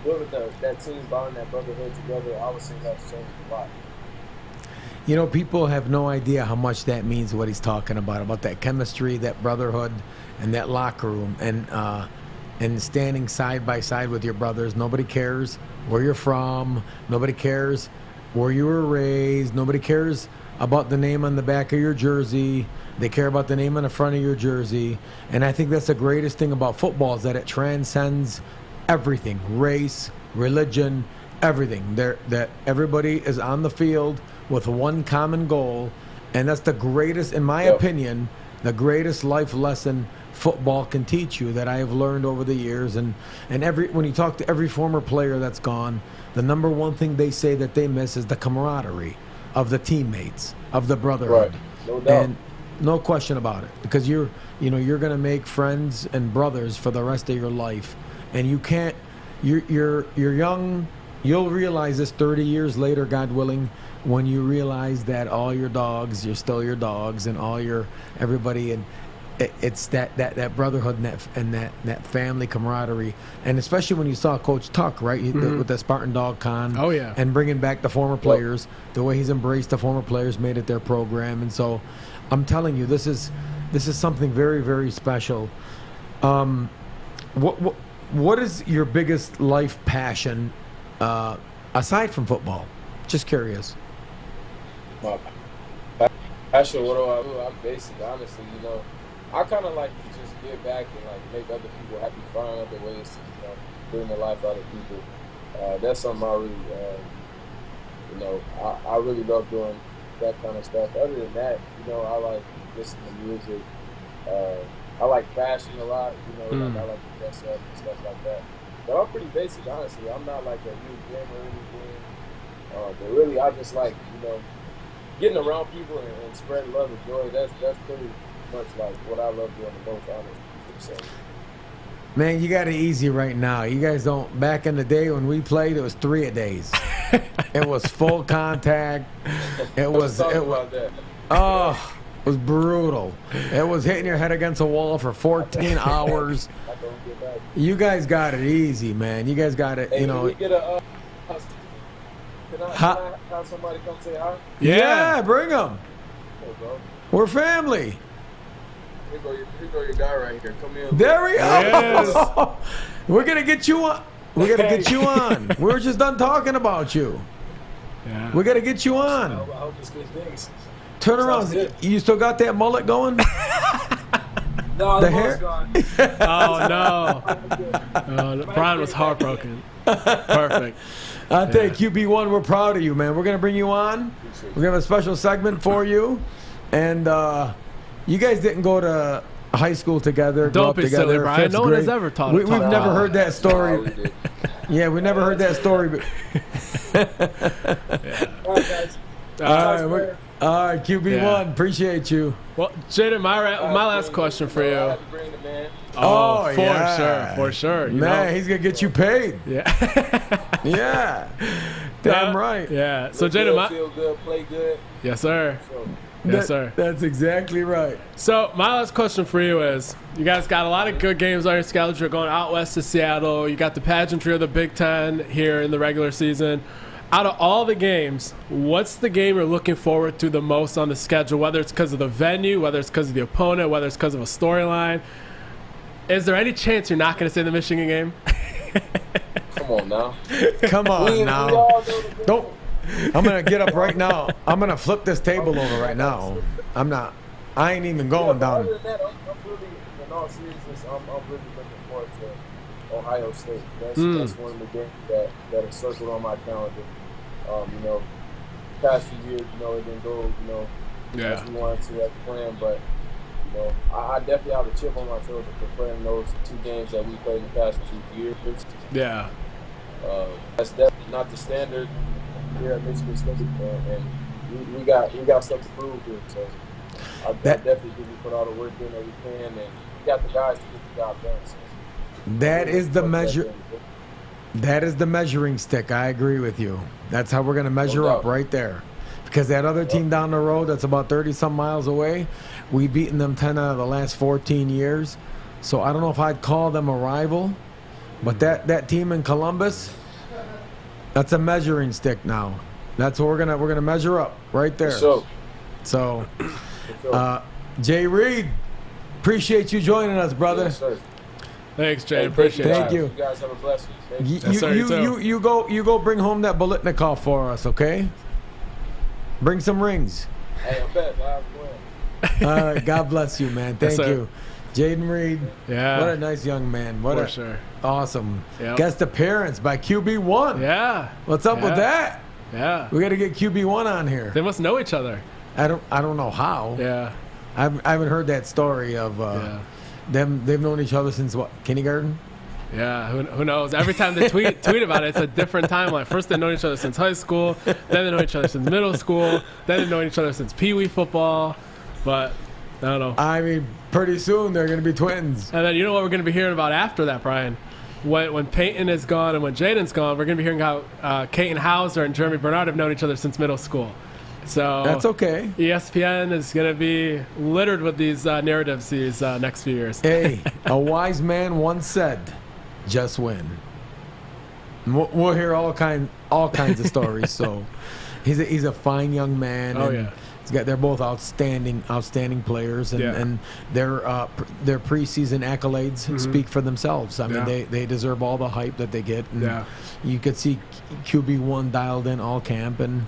building that team, bonding that brotherhood together. I would say that's changed a lot. People have no idea how much that means. What he's talking about that chemistry, that brotherhood, and that locker room, and standing side by side with your brothers. Nobody cares where you're from. Nobody cares where you were raised. Nobody cares about the name on the back of your jersey. They care about the name on the front of your jersey. And I think that's the greatest thing about football is that it transcends everything, race, religion, everything. That everybody is on the field with one common goal. And that's the greatest, in my opinion, the greatest life lesson football can teach you that I have learned over the years. And when you talk to every former player that's gone, the number one thing they say that they miss is the camaraderie of the teammates, of the brotherhood. Right. No doubt. And no question about it, because you're going to make friends and brothers for the rest of your life, and you can't. You're young, you'll realize this 30 years later, God willing, when you realize that all your dogs, you're still your dogs, and all your everybody, and it's that brotherhood and that family camaraderie, and especially when you saw Coach Tuck, right, with the Spartan Dog Con, oh yeah, and bringing back the former players, the way he's embraced the former players, made it their program, and so I'm telling you, this is something very, very special. What is your biggest life passion aside from football? Just curious. My passion, what do I do? I'm basic, honestly. I kind of like to just give back and like make other people happy, find other ways to bring the life out of people. That's something I really, I really love doing that kind of stuff. Other than that, I like listening to music. I like fashion a lot. Like I like to dress up and stuff like that. But I'm pretty basic, honestly. I'm not like a huge gamer or anything. But really, I just like getting around people and spreading love and joy. That's pretty much like what I love doing the most, honestly. So. Man, you got it easy right now. You guys don't. Back in the day when we played, it was 3-a-days. It was full contact. It was. Oh, it was brutal. It was hitting your head against a wall for 14 hours. You guys got it easy, man. You guys got it. Hey, can we get a? Can I have somebody come say hi? Yeah, bring them. Hey, bro. We're family. Here go your guy right here. Come in. There we go. Yes. We're gonna get you on. We gotta get you on. We were just done talking about you. Yeah. We gotta get you on. I hope it's good things. Turn around. You still got that mullet going? No, the hair. Gone. Oh no. Brian was heartbroken. Perfect. I think QB1, we're proud of you, man. We're gonna bring you on. We're gonna have a special segment for you, and you guys didn't go to high school together. Don't be together, silly, Brian. No one has ever taught. We've never heard that story. Yeah, we never heard that story. But All right, guys. All right, QB1, appreciate you. Well, Jaden, my last question for you. Oh, for sure. Man, he's going to get you paid. Yeah. Yeah. Damn right. Yeah. So, Jaden, feel good, play good. Yes, sir. Yes, sir. That's exactly right. So, my last question for you is, you guys got a lot of good games on your schedule. You're going out west to Seattle. You got the pageantry of the Big Ten here in the regular season. Out of all the games, what's the game you're looking forward to the most on the schedule, whether it's because of the venue, whether it's because of the opponent, whether it's because of a storyline? Is there any chance you're not going to say the Michigan game? Come on now. Come on now. Don't. I'm going to get up right now. I'm going to flip this table over right now. I ain't even going down. Other than that, I'm really, in all seriousness, I'm really looking forward to Ohio State. That's one of the games that is circled on my calendar. Past few years, it didn't go, as we wanted to at the plan, but I definitely have a chip on my shoulder for playing those two games that we played in the past 2 years. Yeah. That's definitely not the standard here at Michigan State, and we got stuff to prove here. So I definitely think we put all the work in that we can, and we got the guys to get the job done. So that is the measure. That is the measuring stick. I agree with you. That's how we're going to measure up right there. Because that other team down the road that's about 30-some miles away, we've beaten them 10 out of the last 14 years. So I don't know if I'd call them a rival. But that team in Columbus, that's a measuring stick now. That's what we're gonna measure up right there. So Jay Reed, appreciate you joining us, brother. Yes, sir. Thanks, Jay. Appreciate it. Thank you. You guys have a blessing. You go bring home that Bolitnikov for us, okay? Bring some rings. Hey, I'm bet. All right, God bless you, man. Thank you. Jayden Reed. Yeah. What a nice young man. For sure. Awesome Yep. guest appearance by QB1. Yeah. What's up with that? Yeah. We got to get QB1 on here. They must know each other. I don't know how. Yeah. I haven't heard that story of them. They've known each other since what, kindergarten? Yeah, who knows? Every time they tweet about it, it's a different timeline. First, they've known each other since high school. Then they know each other since middle school. Then they've known each other since Pee Wee football. But I don't know. I mean, pretty soon they're going to be twins. And then you know what we're going to be hearing about after that, Brian? when Peyton is gone and when Jaden's gone, we're going to be hearing how Kaiten Hauser and Jeremy Bernard have known each other since middle school. So that's okay. ESPN is going to be littered with these narratives these next few years. Hey, a wise man once said, "Just win." We'll hear all kinds of stories. So he's a fine young man. Oh yeah. They're both outstanding players, and their preseason accolades speak for themselves. I mean, they deserve all the hype that they get. And you could see QB1 dialed in all camp, and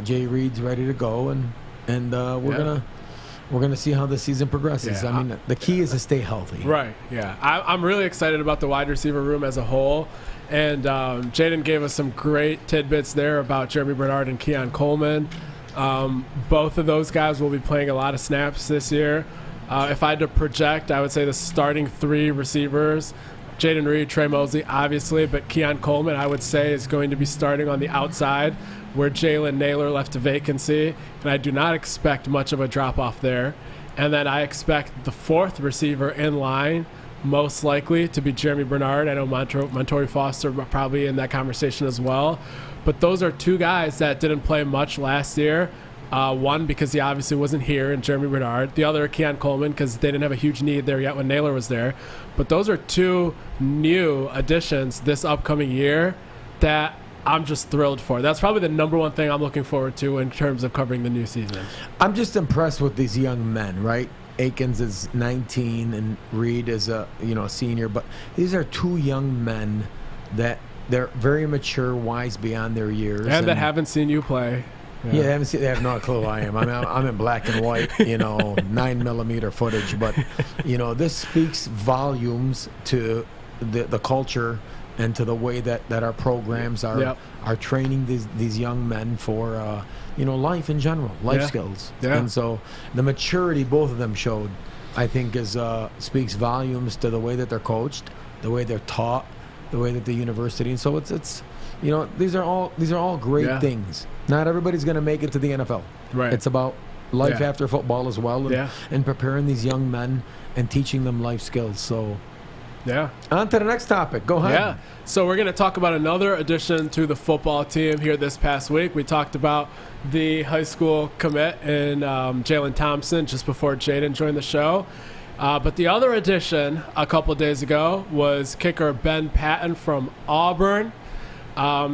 Jay Reed's ready to go, and we're gonna see how the season progresses. I mean, the key is to stay healthy. Right. Yeah. I'm really excited about the wide receiver room as a whole. And Jaden gave us some great tidbits there about Jeremy Bernard and Keon Coleman. Both of those guys will be playing a lot of snaps this year. If I had to project, I would say the starting 3 receivers, Jayden Reed, Trey Mosley, obviously, but Keon Coleman, I would say, is going to be starting on the outside where Jalen Naylor left a vacancy, and I do not expect much of a drop-off there. And then I expect the 4th receiver in line most likely to be Jeremy Bernard. I know Montorie Foster probably in that conversation as well. But those are 2 guys that didn't play much last year. One, because he obviously wasn't here, and Jeremy Bernard. The other, Keon Coleman, because they didn't have a huge need there yet when Naylor was there. But those are 2 new additions this upcoming year that I'm just thrilled for. That's probably the number one thing I'm looking forward to in terms of covering the new season. I'm just impressed with these young men, right? Akins is 19 and Reed is a senior, but these are 2 young men that they're very mature, wise beyond their years, and that haven't seen you play. Yeah, they have no clue who I am. I'm in black and white, 9mm footage, but this speaks volumes to the culture and to the way that our programs are training these young men for life in general, life skills. And so the maturity both of them showed, I think, speaks volumes to the way that they're coached, the way they're taught, the way that the university. And so it's these are all great things. Not everybody's going to make it to the NFL. Right. It's about life after football as well, and preparing these young men and teaching them life skills. So. Yeah. On to the next topic. Go ahead. Yeah. So we're going to talk about another addition to the football team here this past week. We talked about the high school commit in Jalen Thompson just before Jaden joined the show. But the other addition a couple days ago was kicker Ben Patton from Auburn.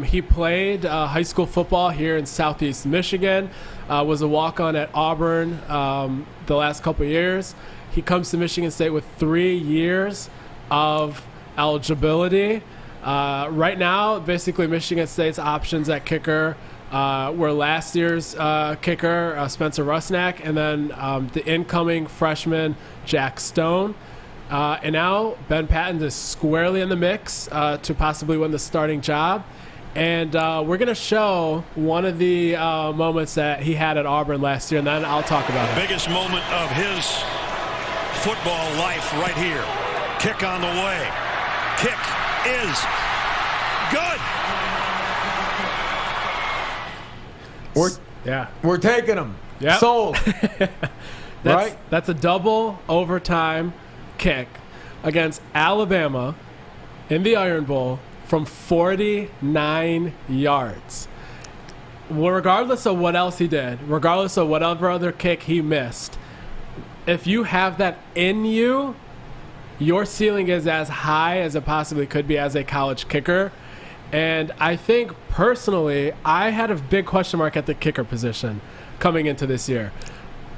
He played high school football here in Southeast Michigan, was a walk-on at Auburn the last couple years. He comes to Michigan State with 3 years of eligibility. Right now, basically, Michigan State's options at kicker were last year's kicker, Spencer Rusnak, and then the incoming freshman, Jack Stone. And now Ben Patton is squarely in the mix to possibly win the starting job. And we're going to show one of the moments that he had at Auburn last year, and then I'll talk about it. Biggest moment of his football life right here. Kick on the way. Kick is good. We're taking him. Yep. Sold. Right? That's a double overtime kick against Alabama in the Iron Bowl from 49 yards. Well, regardless of what else he did, regardless of whatever other kick he missed, if you have that in you, your ceiling is as high as it possibly could be as a college kicker. And I think, personally, I had a big question mark at the kicker position coming into this year.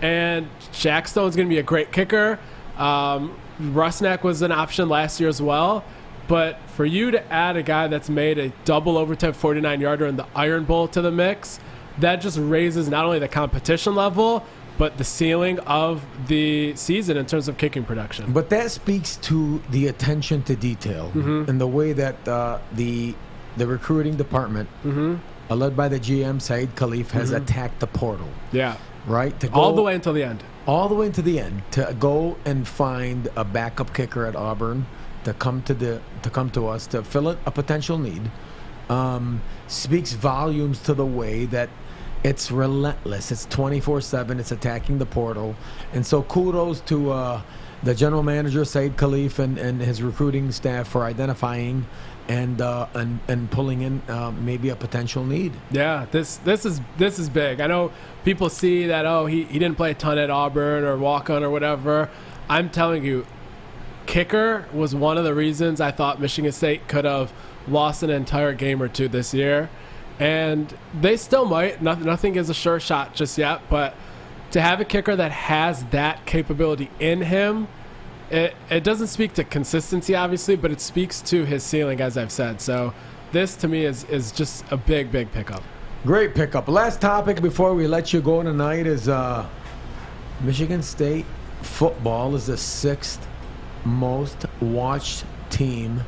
And Jack Stone's going to be a great kicker. Rusnak was an option last year as well. But for you to add a guy that's made a double overtime 49-yarder in the Iron Bowl to the mix, that just raises not only the competition level, but the ceiling of the season in terms of kicking production. But that speaks to the attention to detail and the way that the recruiting department, led by the GM, Saeed Khalif, has attacked the portal. Yeah. Right? To go all the way until the end. All the way into the end. To go and find a backup kicker at Auburn, to come to us, to fill a potential need, speaks volumes to the way that it's relentless. It's 24/7. It's attacking the portal. And so kudos to the general manager, Said Khalif, and his recruiting staff for identifying and pulling in maybe a potential need. Yeah, this is big. I know people see that, he didn't play a ton at Auburn or walk-on or whatever. I'm telling you, kicker was one of the reasons I thought Michigan State could have lost an entire game or two this year. And they still might. Nothing is a sure shot just yet, but to have a kicker that has that capability in him, it doesn't speak to consistency, obviously, but it speaks to his ceiling, as I've said. So this, to me, is just a big, big pickup. Great pickup. Last topic before we let you go tonight is Michigan State football is the 6th most watched team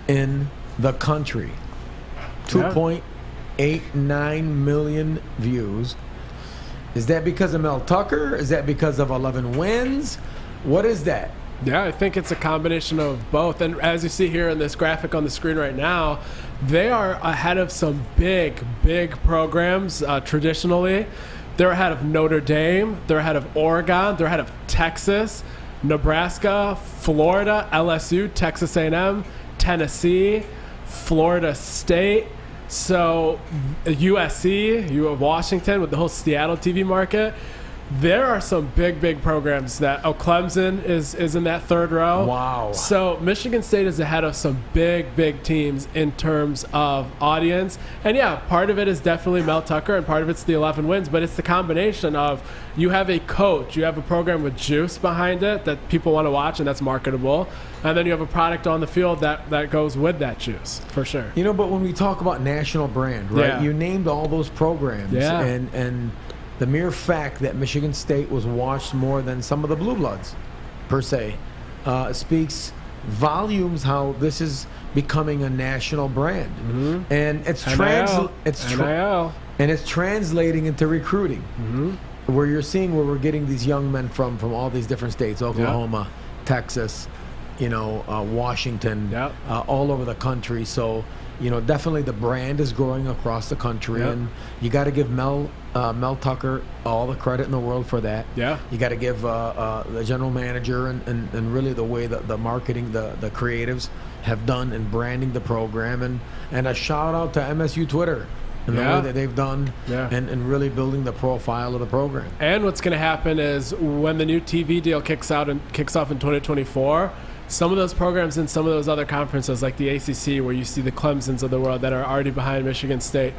in the country. 2.89 million views. Is that because of Mel Tucker? Is that because of 11 wins? What is that? Yeah, I think it's a combination of both. And as you see here in this graphic on the screen right now, they are ahead of some big, big programs traditionally. They're ahead of Notre Dame. They're ahead of Oregon. They're ahead of Texas, Nebraska, Florida, LSU, Texas A&M, Tennessee, Florida State. So USC, you have Washington with the whole Seattle TV market. There are some big, big programs that Clemson is in that third row. Wow. So Michigan State is ahead of some big, big teams in terms of audience. And yeah, part of it is definitely Mel Tucker and part of it's the 11 wins, but it's the combination of you have a coach, you have a program with juice behind it that people want to watch and that's marketable. And then you have a product on the field that goes with that juice, for sure. You know, but when we talk about national brand, right? Yeah. You named all those programs. Yeah. And the mere fact that Michigan State was watched more than some of the Blue Bloods, per se, speaks volumes how this is becoming a national brand. Mm-hmm. And it's translating into recruiting. Mm-hmm. Where you're seeing where we're getting these young men from all these different states, Oklahoma, Texas, Washington, all over the country. So, definitely the brand is growing across the country, and you got to give Mel Tucker all the credit in the world for that. Yeah, you got to give the general manager and really the way that the marketing, the creatives have done in branding the program, and a shout out to MSU Twitter and the way that they've done and really building the profile of the program. And what's going to happen is when the new TV deal kicks off in 2024. Some of those programs in some of those other conferences, like the ACC, where you see the Clemsons of the world that are already behind Michigan State,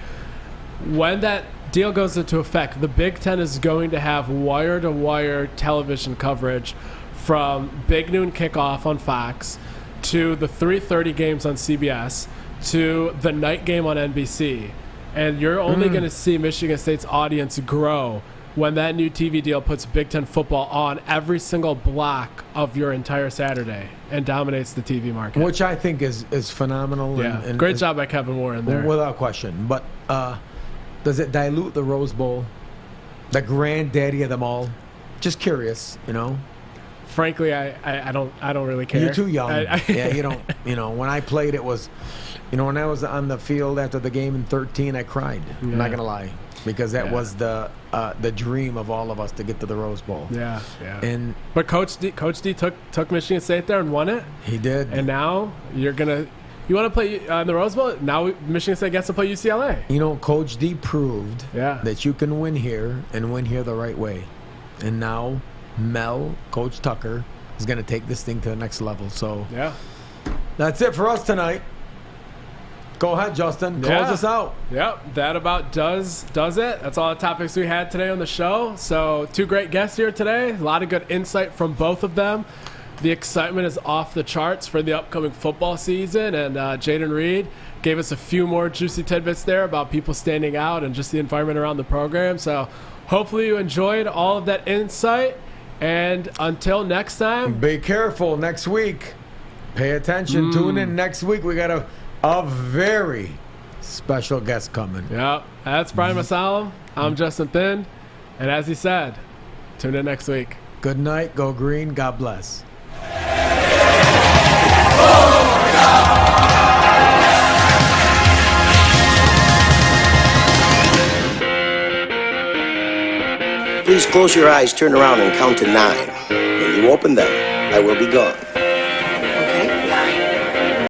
when that deal goes into effect, the Big Ten is going to have wire-to-wire television coverage from Big Noon Kickoff on Fox to the 3:30 games on CBS to the night game on NBC. And you're only going to see Michigan State's audience grow when that new TV deal puts Big Ten football on every single block of your entire Saturday and dominates the TV market. Which I think is phenomenal. Yeah, and great job by Kevin Warren there. Without question. But does it dilute the Rose Bowl? The granddaddy of them all? Just curious, Frankly, I don't really care. You're too young. Yeah, you don't. When I played, it was, when I was on the field after the game in 2013, I cried. Yeah. I'm not going to lie. Because that was the dream of all of us to get to the Rose Bowl. Yeah. But Coach D took Michigan State there and won it. He did. And now you want to play in the Rose Bowl? Now Michigan State gets to play UCLA. Coach D proved that you can win here and win here the right way. And now Coach Tucker, is going to take this thing to the next level. So that's it for us tonight. Go ahead, Justin. Close us out. Yep, that about does it. That's all the topics we had today on the show. So 2 great guests here today. A lot of good insight from both of them. The excitement is off the charts for the upcoming football season. And Jayden Reed gave us a few more juicy tidbits there about people standing out and just the environment around the program. So hopefully you enjoyed all of that insight. And until next time. Be careful next week. Pay attention. Tune in next week. We got a very special guest coming. Yep, that's Brian Masalam. I'm Justin Thin. And as he said, tune in next week. Good night. Go green. God bless. Please close your eyes, turn around, and count to 9. When you open them, I will be gone.